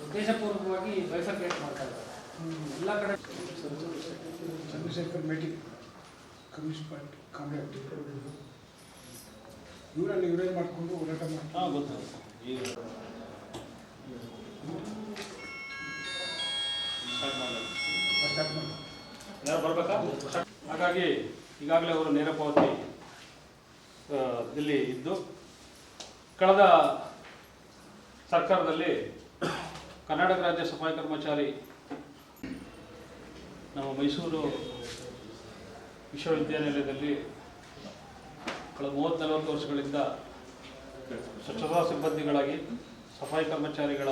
ಉದ್ದೇಶಪೂರ್ವಕವಾಗಿ ಬೈಫರ್ಕೇಟ್ ಮಾಡ್ತಾ ಇದ್ದಾರೆ ಎಲ್ಲ ಕಡೆ. ಚಂದ್ರಶೇಖರ್ ಮೇಟಿ ಕಮ್ಯುನಿಸ್ಟ್ ಪಾರ್ಟಿ ಕಾಂಗ್ರೆಸ್ ಇವರಲ್ಲಿ ಇವರೇ ಮಾಡಿಕೊಂಡು ಹೋರಾಟ ಮಾಡಿ ಹಾಗಾಗಿ ಈಗಾಗಲೇ ಅವರು ನೇರ ಪಾವತಿ ಇಲ್ಲಿ ಇದ್ದು ಕಳೆದ ಸರ್ಕಾರದಲ್ಲಿ ಕರ್ನಾಟಕ ರಾಜ್ಯ ಸಫಾಯಿ ಕರ್ಮಚಾರಿ ನಮ್ಮ ಮೈಸೂರು ವಿಶ್ವವಿದ್ಯಾನಿಲಯದಲ್ಲಿ ಕಳೆದ 30-40 ವರ್ಷಗಳಿಂದ ಸ್ವಚ್ಛತಾ ಸಿಬ್ಬಂದಿಗಳಾಗಿ ಸಫಾಯಿ ಕರ್ಮಚಾರಿಗಳ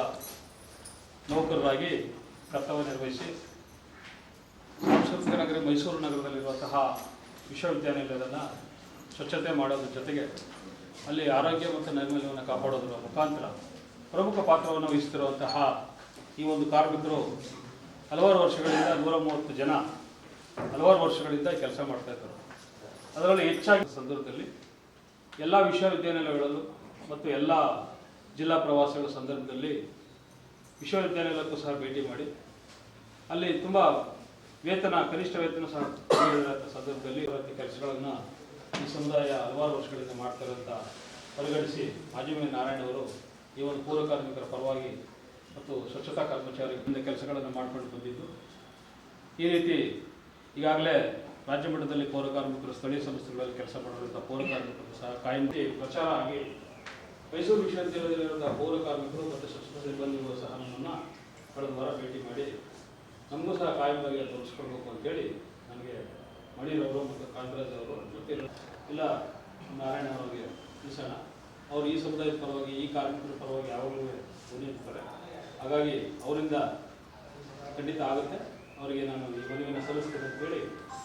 ನೌಕರರಾಗಿ ಕರ್ತವ್ಯ ನಿರ್ವಹಿಸಿ ಸಾಂಸ್ಕೃತಿಕ ನಗರಿ ಮೈಸೂರು ನಗರದಲ್ಲಿರುವಂತಹ ವಿಶ್ವವಿದ್ಯಾನಿಲಯವನ್ನು ಸ್ವಚ್ಛತೆ ಮಾಡೋದ್ರ ಜೊತೆಗೆ ಅಲ್ಲಿ ಆರೋಗ್ಯ ಮತ್ತು ನೈರ್ಮಲ್ಯವನ್ನು ಕಾಪಾಡೋದರ ಮುಖಾಂತರ ಪ್ರಮುಖ ಪಾತ್ರವನ್ನು ವಹಿಸುತ್ತಿರುವಂತಹ ಈ ಒಂದು ಕಾರ್ಮಿಕರು ಹಲವಾರು ವರ್ಷಗಳಿಂದ 130 ಜನ ಹಲವಾರು ವರ್ಷಗಳಿಂದ ಕೆಲಸ ಮಾಡ್ತಾಯಿದ್ದರು. ಅದರಲ್ಲಿ ಹೆಚ್ಚಾಗಿ ಸಂದರ್ಭದಲ್ಲಿ ಎಲ್ಲ ವಿಶ್ವವಿದ್ಯಾನಿಲಯಗಳಲ್ಲೂ ಮತ್ತು ಎಲ್ಲ ಜಿಲ್ಲಾ ಪ್ರವಾಸಗಳ ಸಂದರ್ಭದಲ್ಲಿ ವಿಶ್ವವಿದ್ಯಾನಿಲಯಕ್ಕೂ ಸಹ ಭೇಟಿ ಮಾಡಿ ಅಲ್ಲಿ ತುಂಬ ಕನಿಷ್ಠ ವೇತನ ಸಹ ಸಂದರ್ಭದಲ್ಲಿ ಕೆಲಸಗಳನ್ನು ಈ ಸಮುದಾಯ ಹಲವಾರು ವರ್ಷಗಳಿಂದ ಮಾಡ್ತಾರೆ ಅಂತ ಪರಿಗಣಿಸಿ ಮಾಜಿ ನಾರಾಯಣ ಅವರು ಈ ಒಂದು ಪೂರ್ವ ಕಾರ್ಮಿಕರ ಪರವಾಗಿ ಮತ್ತು ಸ್ವಚ್ಛತಾ ಕರ್ಮಚಾರಿಗಳಿಂದ ಕೆಲಸಗಳನ್ನು ಮಾಡಿಕೊಂಡು ಬಂದಿದ್ದು, ಈ ರೀತಿ ಈಗಾಗಲೇ ರಾಜ್ಯ ಮಟ್ಟದಲ್ಲಿ ಪೌರ ಕಾರ್ಮಿಕರು ಸ್ಥಳೀಯ ಸಂಸ್ಥೆಗಳಲ್ಲಿ ಕೆಲಸ ಮಾಡಿರುವಂಥ ಪೌರ ಕಾರ್ಮಿಕರು ಸಹ ಕಾಯಂ ಪ್ರಚಾರ ಆಗಿ ಮೈಸೂರು ವಿಶ್ವವಿದ್ಯಾಲಯದಲ್ಲಿರುವಂಥ ಪೌರ ಕಾರ್ಮಿಕರು ಮತ್ತು ಸ್ವಚ್ಛತಾ ಸಿಬ್ಬಂದಿಗಳು ಸಹ ನಮ್ಮನ್ನು ಕಳೆದ ವಾರ ಭೇಟಿ ಮಾಡಿ ನಮಗೂ ಸಹ ಕಾಯಂಗಾಗಿ ತೋರಿಸ್ಕೊಳ್ಬೇಕು ಅಂತೇಳಿ ನನಗೆ ಮಣಿರವರು ಮತ್ತು ಕಾಂತರಾಜ್ ಅವರು ಮತ್ತು ಇಲ್ಲ ನಾರಾಯಣ ಅವರಿಗೆ ತಿಳಿಸೋಣ. ಅವರು ಈ ಸಮುದಾಯದ ಪರವಾಗಿ ಈ ಕಾರ್ಮಿಕರ ಪರವಾಗಿ ಯಾವಾಗಲೂ ಧ್ವನಿರ್ತಾರೆ. ಹಾಗಾಗಿ ಅವರಿಂದ ಖಂಡಿತ ಆಗುತ್ತೆ. ಅವರಿಗೆ ನಾನು ಈ ಮನವಿಯನ್ನು ಸಲ್ಲಿಸ್ತೇನೆ ಅಂತೇಳಿ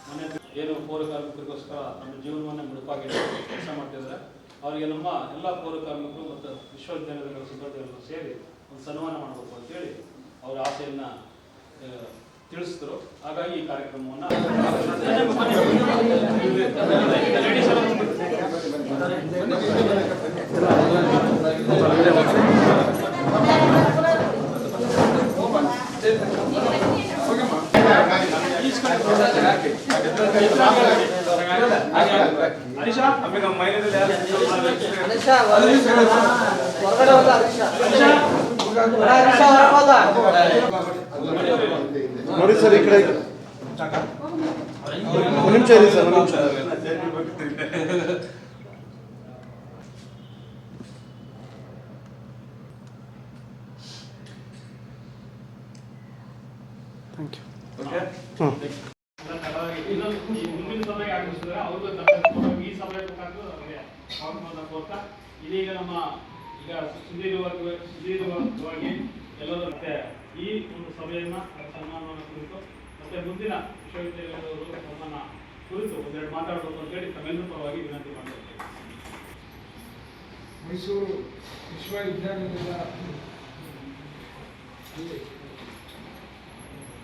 ಮನೆ ಏನು ಪೌರ ಕಾರ್ಮಿಕರಿಗೋಸ್ಕರ ನಮ್ಮ ಜೀವನವನ್ನೇ ಮುಡುಪಾಗಿ ಕೆಲಸ ಮಾಡ್ತಿದ್ದಾರೆ. ಅವರಿಗೆ ನಮ್ಮ ಎಲ್ಲ ಪೌರ ಕಾರ್ಮಿಕರು ಮತ್ತು ವಿಶ್ವವಿದ್ಯಾನಿಲಯಗಳ ಸಿಬ್ಬಂದಿಗಳನ್ನು ಸೇರಿ ಒಂದು ಸನ್ಮಾನ ಮಾಡಬೇಕು ಅಂತೇಳಿ ಅವರ ಆಸೆಯನ್ನು ತಿಳಿಸಿದ್ರು. ಹಾಗಾಗಿ ಈ ಕಾರ್ಯಕ್ರಮವನ್ನು ನೋಡಿ ಸರ್, ಈ ಕಡೆ ಒಂದು ನಿಮಿಷ ಇರಿ ಸರ್, ಒಂದು ನಿಮಿಷ. Thank you. ಮುಂದಿನ ಸಭೆಗೆ ಆಗಿಸಿದ್ರೆ ಅವ್ರಿಗೂ ಈ ಸಭೆ ಇದೀಗ ನಮ್ಮ ಈಗ ಸುದೀರ್ಘವಾಗಿ ಎಲ್ಲರೂ ಮತ್ತೆ ಈ ಒಂದು ಸಭೆಯನ್ನ ಸನ್ಮಾನವನ್ನು ಕುರಿತು ಮತ್ತೆ ಮುಂದಿನ ವಿಶ್ವವಿದ್ಯಾಲಯದವರು ನಮ್ಮನ್ನ ಕುರಿತು ಒಂದೆರಡು ಮಾತಾಡಬೇಕು ಅಂತೇಳಿ ತಮ್ಮೆಲ್ಲರ ಪರವಾಗಿ ವಿನಂತಿ ಮಾಡ್ತೇವೆ. ಮೈಸೂರು ವಿಶ್ವವಿದ್ಯಾನಿಲಯದ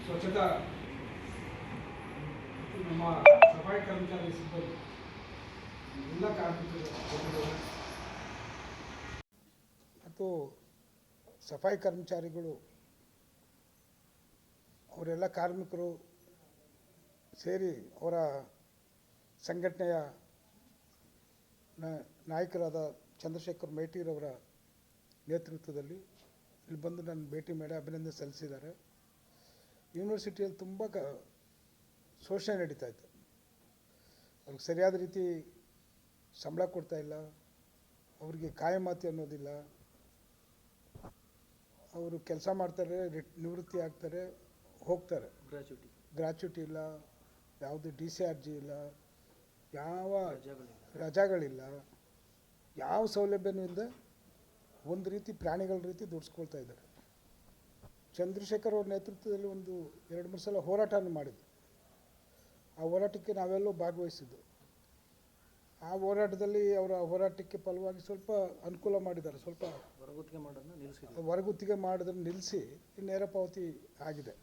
ಸ್ವಚ್ಛತಾ ನಮ್ಮ ಸಫಾಯಿ ಕರ್ಮಚಾರಿ ಸಿಬ್ಬಂದಿ ಎಲ್ಲ ಕಾರ್ಮಿಕರು ಮತ್ತು ಸಫಾಯಿ ಕರ್ಮಚಾರಿಗಳು ಅವರೆಲ್ಲ ಕಾರ್ಮಿಕರು ಸೇರಿ ಅವರ ಸಂಘಟನೆಯ ನಾಯಕರಾದ ಚಂದ್ರಶೇಖರ್ ಮೇಟಿರವರ ನೇತೃತ್ವದಲ್ಲಿ ಇಲ್ಲಿ ಬಂದು ನನ್ನ ಭೇಟಿ ಮಾಡಿ ಅಭಿನಂದನೆ ಸಲ್ಲಿಸಿದ್ದಾರೆ. ಯೂನಿವರ್ಸಿಟಿಯಲ್ಲಿ ತುಂಬ ಶೋಷಣೆ ನಡೀತಾಯಿತ್ತು. ಅವ್ರಿಗೆ ಸರಿಯಾದ ರೀತಿ ಸಂಬಳ ಕೊಡ್ತಾಯಿಲ್ಲ, ಅವರಿಗೆ ಕಾಯಮಾತಿ ಅನ್ನೋದಿಲ್ಲ. ಅವರು ಕೆಲಸ ಮಾಡ್ತಾರೆ, ನಿವೃತ್ತಿ ಆಗ್ತಾರೆ, ಹೋಗ್ತಾರೆ. ಗ್ರ್ಯಾಚ್ಯುಟಿ ಇಲ್ಲ, ಯಾವುದು DCRG ಇಲ್ಲ, ಯಾವ ರಜಾಗಳಿಲ್ಲ, ಯಾವ ಸೌಲಭ್ಯನೂ ಇಲ್ಲದೆ ಒಂದು ರೀತಿ ಪ್ರಾಣಿಗಳ ರೀತಿ ದುಡಿಸ್ಕೊಳ್ತಾ ಇದ್ದಾರೆ. ಚಂದ್ರಶೇಖರ್ ಅವ್ರ ನೇತೃತ್ವದಲ್ಲಿ ಒಂದು 2-3 ಸಲ ಹೋರಾಟವನ್ನು ಮಾಡಿದ್ದು. ಆ ಹೋರಾಟಕ್ಕೆ ನಾವೆಲ್ಲೂ ಭಾಗವಹಿಸಿದ್ದು. ಆ ಹೋರಾಟದಲ್ಲಿ ಅವರ ಹೋರಾಟಕ್ಕೆ ಫಲವಾಗಿ ಸ್ವಲ್ಪ ಅನುಕೂಲ ಮಾಡಿದ್ದಾರೆ. ಸ್ವಲ್ಪ ಹೊರಗುತ್ತಿಗೆ ಮಾಡೋದನ್ನು ನಿಲ್ಲಿಸಿ ನೇರ ಪಾವತಿ ಆಗಿದೆ.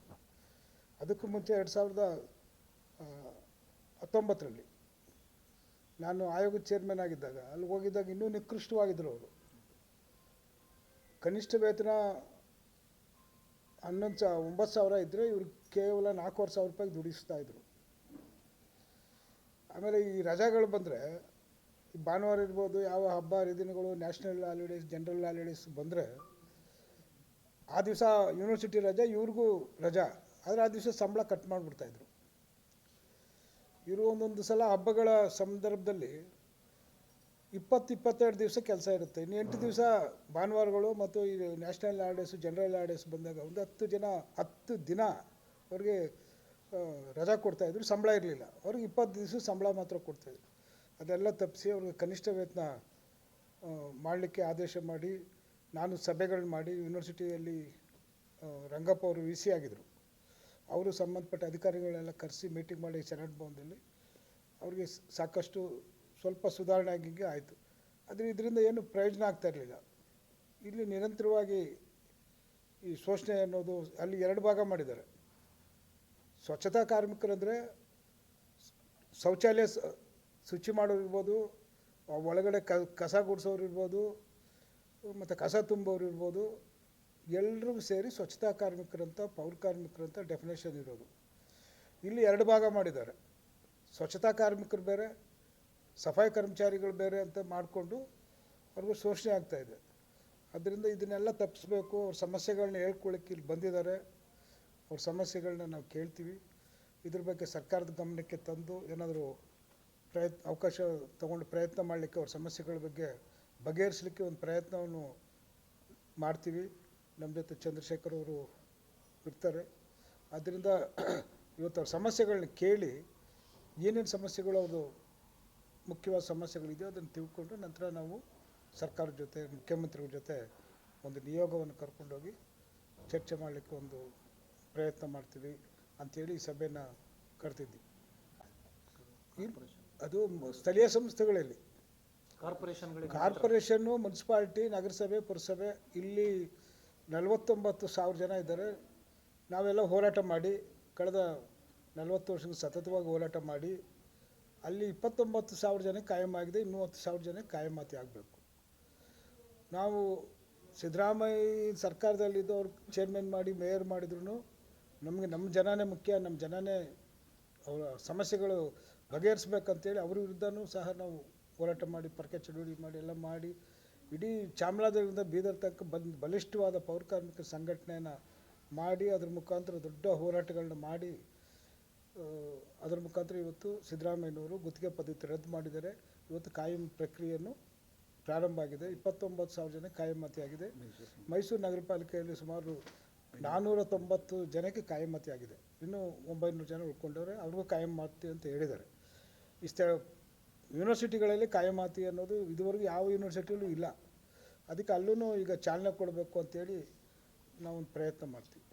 ಅದಕ್ಕೂ ಮುಂಚೆ 19ರಲ್ಲಿ ನಾನು ಆಯೋಗದ ಚೇರ್ಮನ್ ಆಗಿದ್ದಾಗ ಅಲ್ಲಿ ಹೋಗಿದ್ದಾಗ ಇನ್ನೂ ನಿಕೃಷ್ಟವಾಗಿದ್ದರು ಅವರು. ಕನಿಷ್ಠ ವೇತನ 9,000 ಇದ್ದರೆ ಇವರು ಕೇವಲ 4,500 ರೂಪಾಯಿಗೆ ದುಡಿಸ್ತಾಯಿದ್ರು. ಆಮೇಲೆ ಈ ರಜಾಗಳು ಬಂದರೆ ಭಾನುವಾರ ಇರ್ಬೋದು, ಯಾವ ಹಬ್ಬ ಹರಿದಿನಗಳು, ನ್ಯಾಷನಲ್ ಹಾಲಿಡೇಸ್, ಜನರಲ್ ಹಾಲಿಡೇಸ್ ಬಂದರೆ ಆ ದಿವಸ ಯೂನಿವರ್ಸಿಟಿ ರಜಾ, ಇವ್ರಿಗೂ ರಜಾ, ಆದರೆ ಆ ದಿವಸ ಸಂಬಳ ಕಟ್ ಮಾಡಿಬಿಡ್ತಾಯಿದ್ರು. ಇವರು ಒಂದೊಂದು ಸಲ ಹಬ್ಬಗಳ ಸಂದರ್ಭದಲ್ಲಿ 20-22 ದಿವಸ ಕೆಲಸ ಇರುತ್ತೆ. ಇನ್ನು 8 ದಿವಸ ಭಾನುವಾರಗಳು ಮತ್ತು ಈ ನ್ಯಾಷನಲ್ ಹಾಲಿಡೇಸು, ಜನರಲ್ ಹಾಲಿಡೇಸ್ ಬಂದಾಗ ಒಂದು 10 ದಿನ ಅವ್ರಿಗೆ ರಜಾ ಕೊಡ್ತಾಯಿದ್ರು, ಸಂಬಳ ಇರಲಿಲ್ಲ. ಅವ್ರಿಗೆ 20 ದಿವಸ ಸಂಬಳ ಮಾತ್ರ ಕೊಡ್ತಾಯಿದ್ರು. ಅದೆಲ್ಲ ತಪ್ಪಿಸಿ ಅವ್ರಿಗೆ ಕನಿಷ್ಠ ವೇತನ ಮಾಡಲಿಕ್ಕೆ ಆದೇಶ ಮಾಡಿ, ನಾನು ಸಭೆಗಳು ಮಾಡಿ, ಯೂನಿವರ್ಸಿಟಿಯಲ್ಲಿ ರಂಗಪ್ಪ ಅವರು ವಿ ಸಿ ಆಗಿದ್ದರು, ಅವರು ಸಂಬಂಧಪಟ್ಟ ಅಧಿಕಾರಿಗಳೆಲ್ಲ ಕರೆಸಿ ಮೀಟಿಂಗ್ ಮಾಡಿ ಸೆನೆಟ್ ಭವನದಲ್ಲಿ ಅವ್ರಿಗೆ ಸಾಕಷ್ಟು ಸ್ವಲ್ಪ ಸುಧಾರಣೆ ಆಗಿಗೆ ಆಯಿತು. ಆದರೆ ಇದರಿಂದ ಏನು ಪ್ರಯೋಜನ ಆಗ್ತಾ ಇರಲಿಲ್ಲ. ಇಲ್ಲಿ ನಿರಂತರವಾಗಿ ಈ ಶೋಷಣೆ ಅನ್ನೋದು ಅಲ್ಲಿ 2 ಭಾಗ ಮಾಡಿದ್ದಾರೆ. ಸ್ವಚ್ಛತಾ ಕಾರ್ಮಿಕರಂದರೆ ಶೌಚಾಲಯ ಶುಚಿ ಮಾಡೋರು ಇರ್ಬೋದು, ಒಳಗಡೆ ಕಸ ಗುಡಿಸೋರು ಇರ್ಬೋದು, ಮತ್ತು ಕಸ ತುಂಬೋರು ಇರ್ಬೋದು, ಎಲ್ರಿಗೂ ಸೇರಿ ಸ್ವಚ್ಛತಾ ಕಾರ್ಮಿಕರಂತ, ಪೌರ ಕಾರ್ಮಿಕರಂತ ಡೆಫಿನೇಷನ್ ಇರೋದು. ಇಲ್ಲಿ 2 ಭಾಗ ಮಾಡಿದ್ದಾರೆ. ಸ್ವಚ್ಛತಾ ಕಾರ್ಮಿಕರು ಬೇರೆ, ಸಫಾಯಿ ಕರ್ಮಚಾರಿಗಳು ಬೇರೆ ಅಂತ ಮಾಡಿಕೊಂಡು ಅವ್ರಿಗೂ ಶೋಷಣೆ ಆಗ್ತಾಯಿದೆ. ಅದರಿಂದ ಇದನ್ನೆಲ್ಲ ತಪ್ಪಿಸ್ಬೇಕು. ಅವ್ರ ಸಮಸ್ಯೆಗಳನ್ನ ಹೇಳ್ಕೊಳ್ಳಿಕ್ಕೆ ಇಲ್ಲಿ ಬಂದಿದ್ದಾರೆ. ಅವ್ರ ಸಮಸ್ಯೆಗಳನ್ನ ನಾವು ಕೇಳ್ತೀವಿ. ಇದ್ರ ಬಗ್ಗೆ ಸರ್ಕಾರದ ಗಮನಕ್ಕೆ ತಂದು ಏನಾದರೂ ಅವಕಾಶ ತಗೊಂಡು ಪ್ರಯತ್ನ ಮಾಡಲಿಕ್ಕೆ, ಅವ್ರ ಸಮಸ್ಯೆಗಳ ಬಗ್ಗೆ ಬಗೆಹರಿಸಲಿಕ್ಕೆ ಒಂದು ಪ್ರಯತ್ನವನ್ನು ಮಾಡ್ತೀವಿ. ನಮ್ಮ ಜೊತೆ ಚಂದ್ರಶೇಖರ್ ಅವರು ಇರ್ತಾರೆ. ಆದ್ದರಿಂದ ಇವತ್ತು ಅವ್ರ ಸಮಸ್ಯೆಗಳನ್ನ ಕೇಳಿ ಏನೇನು ಸಮಸ್ಯೆಗಳು, ಅವ್ರದ್ದು ಮುಖ್ಯವಾದ ಸಮಸ್ಯೆಗಳಿದೆಯೋ ಅದನ್ನು ತಿಳ್ಕೊಂಡು ನಂತರ ನಾವು ಸರ್ಕಾರದ ಜೊತೆ, ಮುಖ್ಯಮಂತ್ರಿಗಳ ಜೊತೆ ಒಂದು ನಿಯೋಗವನ್ನು ಕರ್ಕೊಂಡೋಗಿ ಚರ್ಚೆ ಮಾಡಲಿಕ್ಕೆ ಒಂದು ಪ್ರಯತ್ನ ಮಾಡ್ತೀವಿ ಅಂಥೇಳಿ ಈ ಸಭೆನ ಕರೆದಿದ್ವಿ. ಅದು ಸ್ಥಳೀಯ ಸಂಸ್ಥೆಗಳಲ್ಲಿ ಕಾರ್ಪೊರೇಷನ್ನು, ಮುನ್ಸಿಪಾಲ್ಟಿ, ನಗರಸಭೆ, ಪುರಸಭೆ, ಇಲ್ಲಿ 49,000 ಜನ ಇದ್ದಾರೆ. ನಾವೆಲ್ಲ ಹೋರಾಟ ಮಾಡಿ ಕಳೆದ 40 ವರ್ಷಗಳು ಸತತವಾಗಿ ಹೋರಾಟ ಮಾಡಿ ಅಲ್ಲಿ 29,000 ಜನ ಕಾಯಂ ಆಗಿದೆ. ಇನ್ನೂ 10,000 ಜನ ಕಾಯಮಾತಿ ಆಗಬೇಕು. ನಾವು ಸಿದ್ದರಾಮಯ್ಯ ಸರ್ಕಾರದಲ್ಲಿದ್ದು ಅವ್ರು ಚೇರ್ಮನ್ ಮಾಡಿ ಮೇಯರ್ ಮಾಡಿದ್ರು ನಮಗೆ ನಮ್ಮ ಜನನೇ ಮುಖ್ಯ, ನಮ್ಮ ಜನನೇ ಅವರ ಸಮಸ್ಯೆಗಳು ಬಗೆಹರಿಸ್ಬೇಕಂತೇಳಿ ಅವ್ರ ವಿರುದ್ಧನೂ ಸಹ ನಾವು ಹೋರಾಟ ಮಾಡಿ, ಪರಕೆ ಚಳುವಳಿ ಮಾಡಿ ಎಲ್ಲ ಮಾಡಿ ಇಡೀ ಚಾಮರಾಜನಗರದಿಂದ ಬೀದರ್ ತನಕ ಬಲಿಷ್ಠವಾದ ಪೌರ ಕಾರ್ಮಿಕರ ಸಂಘಟನೆಯನ್ನು ಮಾಡಿ ಅದ್ರ ಮುಖಾಂತರ ದೊಡ್ಡ ಹೋರಾಟಗಳನ್ನ ಮಾಡಿ ಅದರ ಮುಖಾಂತರ ಇವತ್ತು ಸಿದ್ದರಾಮಯ್ಯನವರು ಗುತ್ತಿಗೆ ಪದ್ಧತಿ ರದ್ದು ಮಾಡಿದ್ದಾರೆ. ಇವತ್ತು ಕಾಯಂ ಪ್ರಕ್ರಿಯೆಯನ್ನು ಪ್ರಾರಂಭ ಆಗಿದೆ. 29,000 ಜನ ಕಾಯಮಾತಿ ಆಗಿದೆ. ಮೈಸೂರು ನಗರ ಪಾಲಿಕೆಯಲ್ಲಿ ಸುಮಾರು 490 ಜನಕ್ಕೆ ಕಾಯಮಾತಿ ಆಗಿದೆ. ಇನ್ನೂ 900 ಜನ ಉಳ್ಕೊಂಡವ್ರೆ, ಅವ್ರಿಗೂ ಕಾಯಂ ಮಾಡ್ತೀವಿ ಅಂತ ಹೇಳಿದ್ದಾರೆ. ಯೂನಿವರ್ಸಿಟಿಗಳಲ್ಲಿ ಕಾಯಮಾತಿ ಅನ್ನೋದು ಇದುವರೆಗೂ ಯಾವ ಯೂನಿವರ್ಸಿಟಿಯಲ್ಲೂ ಇಲ್ಲ. ಅದಕ್ಕೆ ಅಲ್ಲೂ ಈಗ ಚಾಲನೆ ಕೊಡಬೇಕು ಅಂತೇಳಿ ನಾವು ಒಂದು ಪ್ರಯತ್ನ ಮಾಡ್ತೀವಿ.